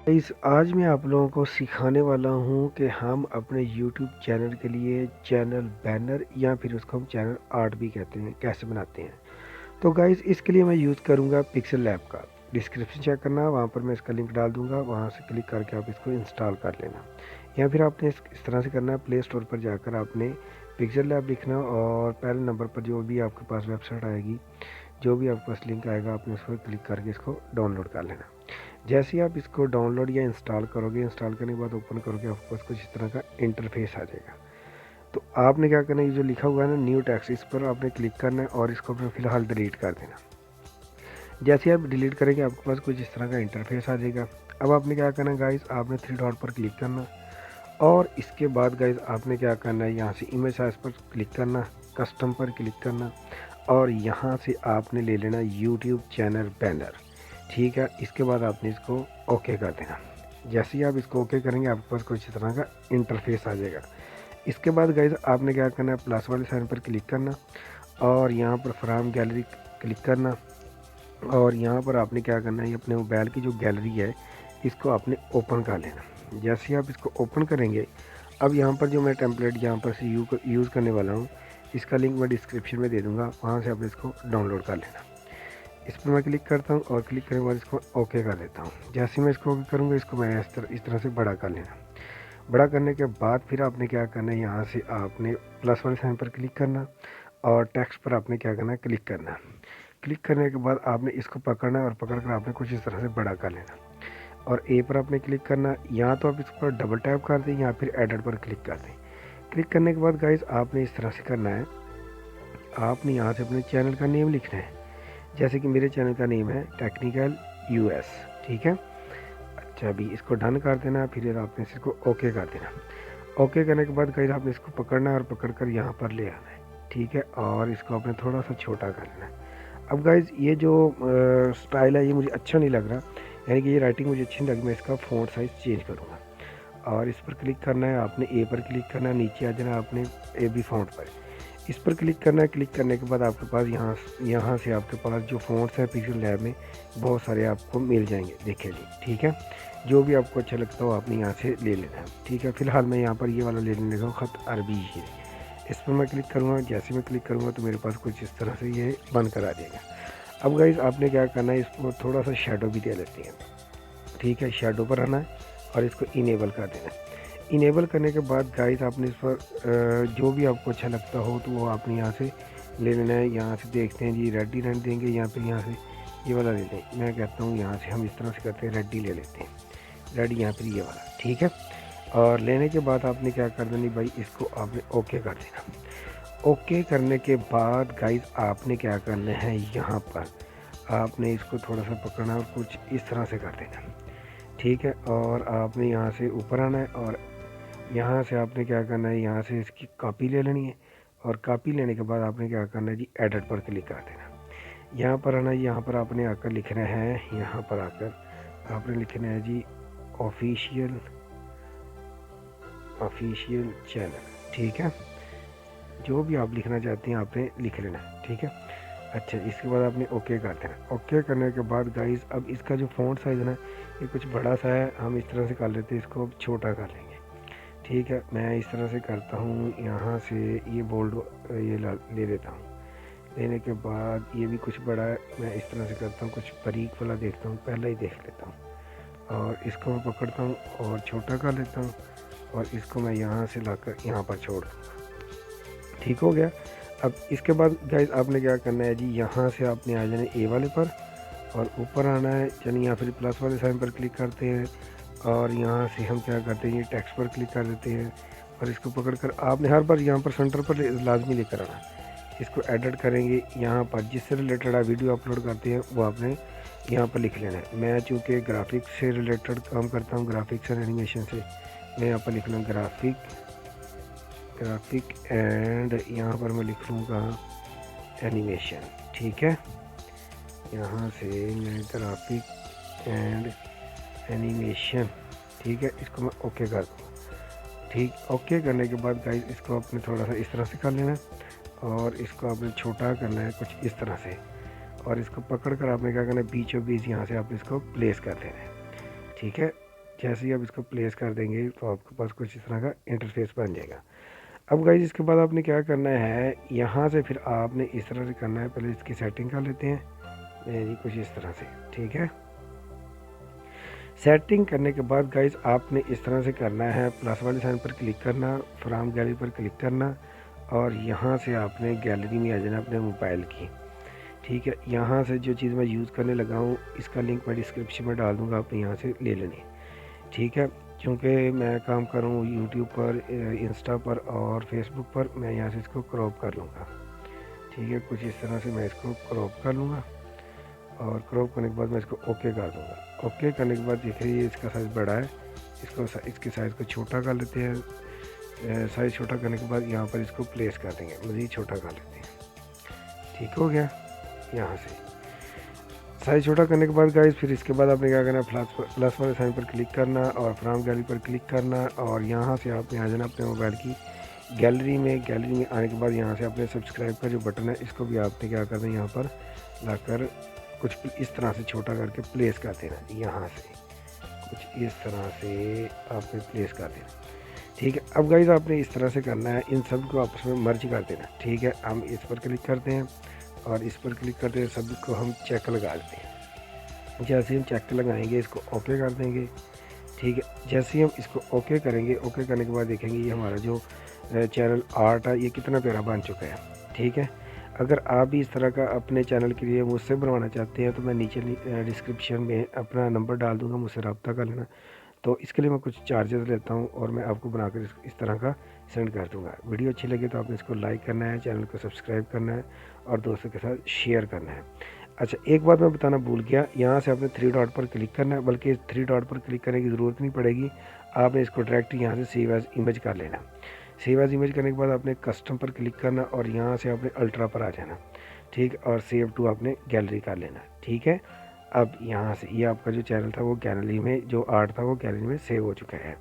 Guys आज मैं आप लोगों को सिखाने वाला हूँ कि हम अपने YouTube चैनल के लिए चैनल बैनर या फिर उसको हम चैनल आर्ट भी कहते हैं कैसे बनाते हैं। तो गाइस इसके लिए मैं यूज़ करूँगा पिक्सल लैब का। डिस्क्रिप्शन चेक करना, वहाँ पर मैं इसका लिंक डाल दूँगा, वहाँ से क्लिक करके आप इसको इंस्टॉल कर लेना। या फिर आपने इस तरह से करना है, प्ले स्टोर पर जाकर आपने पिक्सल लैब लिखना और पहले नंबर पर जो भी आपके पास वेबसाइट आएगी, जो भी आपके पास लिंक आएगा, आपने उस पर क्लिक करके इसको डाउनलोड कर लेना। जैसे ही आप इसको डाउनलोड या इंस्टॉल करोगे, इंस्टॉल करने के बाद ओपन करोगे, आपके पास कुछ इस तरह का इंटरफेस आ जाएगा। तो आपने क्या करना है, ये जो लिखा हुआ है ना न्यू टेक्स्ट, इस पर आपने क्लिक करना है और इसको अपने फ़िलहाल डिलीट कर देना। जैसे ही आप डिलीट करेंगे आपके पास कुछ इस तरह का इंटरफेस आ जाएगा। अब आपने क्या करना है गाइस, आपने थ्री डॉट पर क्लिक करना और इसके बाद गाइस आपने क्या करना है, यहाँ से इमेज साइज पर क्लिक करना, कस्टम पर क्लिक करना और यहाँ से आपने ले लेना यूट्यूब चैनल बैनर। ठीक है, इसके बाद आपने इसको ओके कर देना। जैसे ही आप इसको ओके करेंगे आपके पास कुछ इस तरह का इंटरफेस आ जाएगा। इसके बाद गाइस आपने क्या करना है, प्लस वाले साइन पर क्लिक करना और यहाँ पर फ्रॉम गैलरी क्लिक करना और यहाँ पर आपने क्या करना है, अपने मोबाइल की जो गैलरी है इसको आपने ओपन कर लेना। जैसे ही आप इसको ओपन करेंगे, अब यहाँ पर जो मैं टेम्पलेट यहाँ पर से यूज़ करने वाला हूँ, इसका लिंक मैं डिस्क्रिप्शन में दे दूँगा, वहाँ से आप इसको डाउनलोड कर लेना। इस पर मैं क्लिक करता हूँ और क्लिक करने के बाद इसको ओके कर देता हूँ। जैसे मैं इसको ओके करूँगा, इसको मैं इस तरह से बड़ा कर लेना। बड़ा करने के बाद फिर आपने क्या करना है, यहाँ से आपने प्लस वाले साइन पर क्लिक करना और टेक्स्ट पर आपने क्या करना है, क्लिक करना। क्लिक करने के बाद आपने इसको पकड़ना है और पकड़ कर आपने कुछ इस तरह से बड़ा कर लेना और ए पर आपने क्लिक करना। या तो आप इस पर डबल टैप कर दें या फिर एडिट पर क्लिक कर दें। क्लिक करने के बाद गाइस आपने इस तरह से करना है, आपने यहाँ से अपने चैनल का नेम लिखना है। जैसे कि मेरे चैनल का नेम है टेक्निकल यूएस। ठीक है, अच्छा अभी इसको डन कर देना, फिर आपने इसको ओके कर देना। ओके करने के बाद गाइस आपने इसको पकड़ना है और पकड़ कर यहाँ पर ले आना है। ठीक है, और इसको आपने थोड़ा सा छोटा कर लेना है। अब गाइस ये जो स्टाइल है ये मुझे अच्छा नहीं लग रहा, यानी कि ये राइटिंग मुझे अच्छी नहीं लगी। मैं इसका फ़ॉन्ट साइज़ चेंज करूँगा और इस पर क्लिक करना है, आपने ए पर क्लिक करना है, नीचे आ जाना आपने ए बी फ़ॉन्ट पर, इस पर क्लिक करना है। क्लिक करने के बाद आपके पास यहाँ से आपके पास जो फ़ॉन्ट्स हैं पिक्सल लैब में बहुत सारे आपको मिल जाएंगे, देखे लिए। ठीक है, जो भी आपको अच्छा लगता हो आपने यहाँ से ले लेना है। ठीक है, फ़िलहाल मैं यहाँ पर ये वाला ले लेने का ख़त अरबी है, इस पर मैं क्लिक करूँगा। जैसे मैं क्लिक करूँगा तो मेरे पास कुछ इस तरह से ये बन कर आ जाएगा। अब गाइस आपने क्या करना है, इसको थोड़ा सा शेडो भी दे लेते हैं। ठीक है, शेडो पर आना है और इसको इनेबल कर देना है। इनेबल करने के बाद गाइस आपने इस पर जो भी आपको अच्छा लगता हो तो वो आपने यहाँ से ले लेना है। यहाँ से देखते हैं जी, रेड ही रहने देंगे या फिर यहाँ से ये वाला ले लें। मैं कहता हूँ यहाँ से हम इस तरह से करते हैं, रेड ही ले लेते हैं, रेड या फिर ये वाला। ठीक है, और लेने के बाद आपने क्या कर देनी भाई, इसको आपने ओके कर देना। ओके करने के बाद गाइस आपने क्या करना है, यहाँ पर आपने इसको थोड़ा सा पकड़ना और कुछ इस तरह से कर देना। ठीक है, और आपने यहाँ से ऊपर आना है और यहाँ से आपने क्या करना है, यहाँ से इसकी कॉपी ले लेनी है और कॉपी लेने के बाद आपने क्या करना है जी, एडिट पर क्लिक कर देना। यहाँ पर आना है, यहाँ पर आपने आकर लिखना है, यहाँ पर आकर आपने लिखना है जी ऑफिशियल चैनल। ठीक है, जो भी आप लिखना चाहते हैं आपने लिख लेना है। ठीक है, अच्छा इसके बाद आपने ओके कर देना। ओके करने के बाद गाइस अब इसका जो फ़ॉन्ट साइज़ है ना ये कुछ बड़ा सा है, हम इस तरह से कर लेते हैं, इसको अब छोटा कर लेंगे। ठीक है, मैं इस तरह से करता हूँ, यहाँ से ये बोल्ड ये ले लेता हूँ। लेने के बाद ये भी कुछ बड़ा है, मैं इस तरह से करता हूँ, कुछ बारीक वाला देखता हूँ, पहले ही देख लेता हूँ और इसको मैं पकड़ता हूँ और छोटा कर लेता हूँ और इसको मैं यहाँ से लाकर यहाँ पर छोड़ दूँगा। ठीक हो गया। अब इसके बाद गाइस आपने क्या करना है जी, यहाँ से आपने आ जाना ए वाले पर और ऊपर आना है, यानी यहाँ फिर प्लस वाले साइन पर क्लिक करते हैं और यहाँ से हम क्या करते हैं, ये टेक्स्ट पर क्लिक कर देते हैं और इसको पकड़कर आपने हर बार यहाँ पर सेंटर पर लाजमी लेकर आना है। इसको एडिट करेंगे, यहाँ पर जिससे रिलेटेड आप वीडियो अपलोड करते हैं वो आपने यहाँ पर लिख लेना है। मैं चूँकि ग्राफिक्स से रिलेटेड काम करता हूँ, ग्राफिक्स एंड एनिमेशन से, मैं यहाँ पर लिखना ग्राफिक एंड यहाँ पर मैं लिख लूँगा एनिमेशन। ठीक है, यहाँ से मैं ग्राफिक एंड एनिमेशन, ठीक है, इसको मैं ओके कर दूँगा। ठीक, ओके करने के बाद गाइस इसको आपने थोड़ा सा इस तरह से कर लेना है और इसको आपने छोटा करना है कुछ इस तरह से और इसको पकड़ कर आपने क्या करना है, बीचों बीच यहाँ से आप इसको प्लेस कर देना है। ठीक है, जैसे ही आप इसको प्लेस कर देंगे तो आपके पास कुछ इस तरह का इंटरफेस बन जाएगा। अब गाइज इसके बाद आपने क्या करना है, यहाँ से फिर आपने इस तरह से करना है, पहले इसकी सेटिंग कर लेते हैं जी कुछ इस तरह से, ठीक है। सेटिंग करने के बाद गाइज आपने इस तरह से करना है, प्लस वाले साइन पर क्लिक करना, फ्रॉम गैलरी पर क्लिक करना और यहाँ से आपने गैलरी में आ जाना अपने मोबाइल की, ठीक है। यहाँ से जो चीज़ मैं यूज़ करने लगा हूँ इसका लिंक मैं डिस्क्रिप्शन में डाल दूँगा, आपने यहाँ से ले लेनी, ठीक है। क्योंकि मैं काम कर रहा हूँ यूट्यूब पर, इंस्टा पर और फेसबुक पर, मैं यहाँ से इसको क्रॉप कर लूँगा, ठीक है। कुछ इस तरह से मैं इसको क्रॉप कर लूँगा और क्रॉप करने के बाद मैं इसको ओके कर दूँगा। ओके करने के बाद देखिए इसका साइज़ बड़ा है, इसके साइज़ को छोटा कर लेते हैं। साइज़ छोटा करने के बाद यहाँ पर इसको प्लेस कर देंगे, मज़ीद छोटा कर लेते हैं, ठीक हो गया। यहाँ से साइज़ छोटा करने के बाद गाइस फिर इसके बाद आपने क्या करना है, प्लस वाले साइन पर क्लिक करना और फ्रॉम गैलरी पर क्लिक करना और यहाँ से आपने आ जाना अपने मोबाइल की गैलरी में। गैलरी में आने के बाद यहाँ से अपने सब्सक्राइब का जो बटन है इसको भी आपने क्या करना है, यहाँ पर लाकर कुछ इस तरह से छोटा करके प्लेस कर देना, यहाँ से कुछ इस तरह से आपने प्लेस कर देना, ठीक है। अब गाइस आपने इस तरह से करना है, इन सब को आपस में मर्ज कर देना, ठीक है। हम इस पर क्लिक करते हैं और इस पर क्लिक करते हैं, सभी को हम चेक लगा देते हैं। जैसे हम चेक लगाएंगे इसको ओके कर देंगे, ठीक है। जैसे ही हम इसको ओके करेंगे, ओके करने के बाद देखेंगे ये हमारा जो चैनल आर्ट है ये कितना प्यारा बन चुका है, ठीक है। अगर आप भी इस तरह का अपने चैनल के लिए मुझसे बनवाना चाहते हैं तो मैं नीचे डिस्क्रिप्शन में अपना नंबर डाल दूँगा, मुझसे रब्ता कर लेना। तो इसके लिए मैं कुछ चार्जेस लेता हूँ और मैं आपको बनाकर इस तरह का सेंड कर दूँगा। वीडियो अच्छी लगे तो आपने इसको लाइक करना है, चैनल को सब्सक्राइब करना है और दोस्तों के साथ शेयर करना है। अच्छा एक बात मैं बताना भूल गया, यहाँ से आपने 3 डॉट पर क्लिक करना है, बल्कि 3 डॉट पर क्लिक करने की ज़रूरत नहीं पड़ेगी, आपने इसको डायरेक्ट यहाँ से सेव एज़ इमेज कर लेना। सेव एज़ इमेज करने के बाद आपने कस्टम पर क्लिक करना और यहाँ से आपने अल्ट्रा पर आ जाना, ठीक, और सेव टू आपने गैलरी कर लेना, ठीक है। अब यहाँ से ये आपका जो चैनल था वो गैलरी में, जो आर्ट था वो गैलरी में सेव हो चुका है।